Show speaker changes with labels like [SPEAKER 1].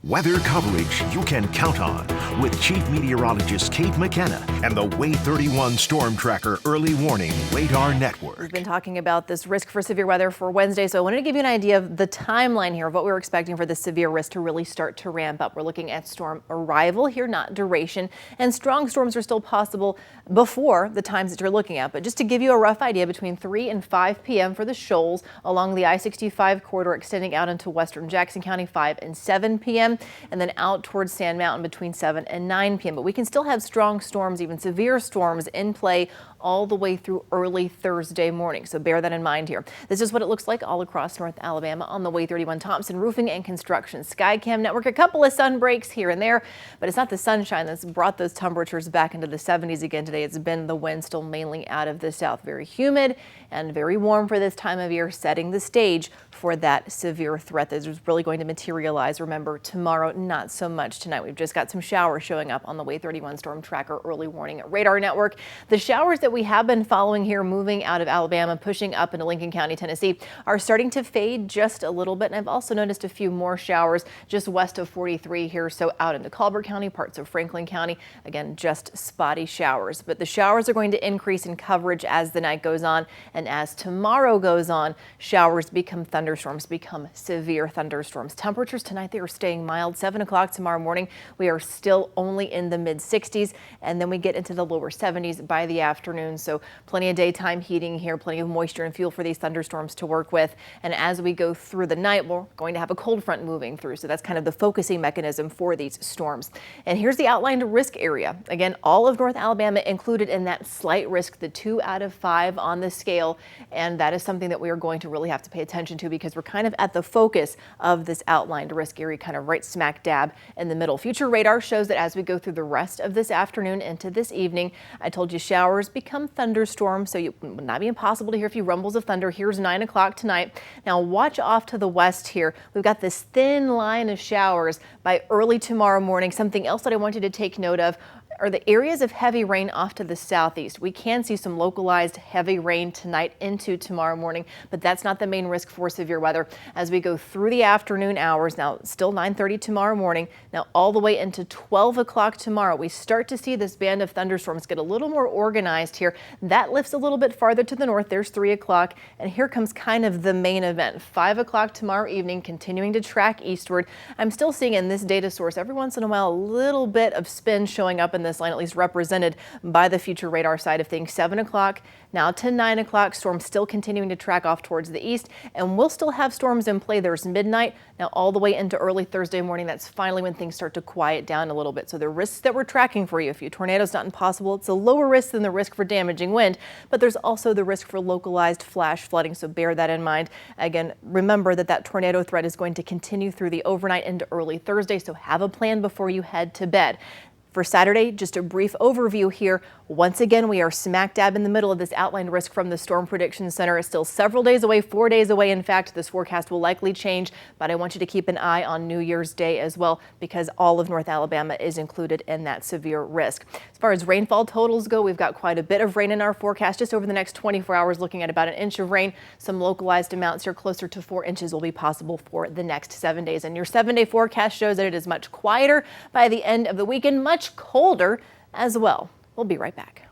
[SPEAKER 1] Weather coverage you can count on with Chief Meteorologist Kate McKenna and the Wave 31 Storm Tracker Early Warning Radar Network.
[SPEAKER 2] We've been talking about this risk for severe weather for Wednesday, so I wanted to give you an idea of the timeline here of what we're expecting for the severe risk to really start to ramp up. We're looking at storm arrival here, not duration, and strong storms are still possible before the times that you're looking at. But just to give you a rough idea, between 3 and 5 p.m. for the shoals along the I-65 corridor extending out into western Jackson County, 5 and 7 p.m. and then out towards Sand Mountain between 7 and 9 p.m. But we can still have strong storms, even severe storms in play all the way through early Thursday morning. So bear that in mind here. This is what it looks like all across North Alabama on the Wave 31 Thompson Roofing and Construction Skycam network. A couple of sun breaks here and there, but it's not the sunshine that's brought those temperatures back into the 70s again today. It's been the wind still mainly out of the south. Very humid and very warm for this time of year, setting the stage for that severe threat that is really going to materialize. Remember, tomorrow, not so much tonight. We've just got some showers showing up on the Wave 31 Storm Tracker Early Warning Radar Network. The showers that we have been following here, moving out of Alabama, pushing up into Lincoln County, Tennessee, are starting to fade just a little bit. And I've also noticed a few more showers just west of 43 here, so out into Colbert County, parts of Franklin County. Again, just spotty showers. But the showers are going to increase in coverage as the night goes on. And as tomorrow goes on, showers become thunderstorms, become severe thunderstorms. Temperatures tonight, they are staying mild. 7 o'clock tomorrow morning, we are still only in the mid 60s, and then we get into the lower 70s by the afternoon. So plenty of daytime heating here, plenty of moisture and fuel for these thunderstorms to work with. And as we go through the night, we're going to have a cold front moving through. So that's kind of the focusing mechanism for these storms. And here's the outlined risk area. Again, all of North Alabama included in that slight risk, the 2 out of 5 on the scale. And that is something that we are going to really have to pay attention to, because we're kind of at the focus of this outlined risk area, kind of right smack dab in the middle. Future radar shows that as we go through the rest of this afternoon into this evening, I told you showers become thunderstorms, so it would not be impossible to hear a few rumbles of thunder. Here's 9 o'clock tonight. Now watch off to the west here. We've got this thin line of showers by early tomorrow morning. Something else that I want you to take note of are the areas of heavy rain off to the southeast. We can see some localized heavy rain tonight into tomorrow morning, but that's not the main risk for severe weather as we go through the afternoon hours. Now, still 9:30 tomorrow morning. Now, all the way into 12 o'clock tomorrow, we start to see this band of thunderstorms get a little more organized here. That lifts a little bit farther to the north. There's 3 o'clock, and here comes kind of the main event. 5 o'clock tomorrow evening, continuing to track eastward. I'm still seeing in this data source every once in a while a little bit of spin showing up in this line, at least represented by the future radar side of things. 7 o'clock now to 9 o'clock, storms still continuing to track off towards the east, and we'll still have storms in play. There's midnight now all the way into early Thursday morning. That's finally when things start to quiet down a little bit. So the risks that we're tracking for you, a few tornadoes, not impossible. It's a lower risk than the risk for damaging wind, but there's also the risk for localized flash flooding. So bear that in mind. Again, remember that tornado threat is going to continue through the overnight into early Thursday. So have a plan before you head to bed. For Saturday, just a brief overview here. Once again, we are smack dab in the middle of this outlined risk from the Storm Prediction Center. It's still several days away, 4 days away. In fact, this forecast will likely change, but I want you to keep an eye on New Year's Day as well, because all of North Alabama is included in that severe risk. As far as rainfall totals go, we've got quite a bit of rain in our forecast. Just over the next 24 hours, looking at about 1 inch of rain. Some localized amounts here, closer to 4 inches will be possible for the next 7 days. And your 7-day forecast shows that it is much quieter by the end of the weekend, much colder as well. We'll be right back.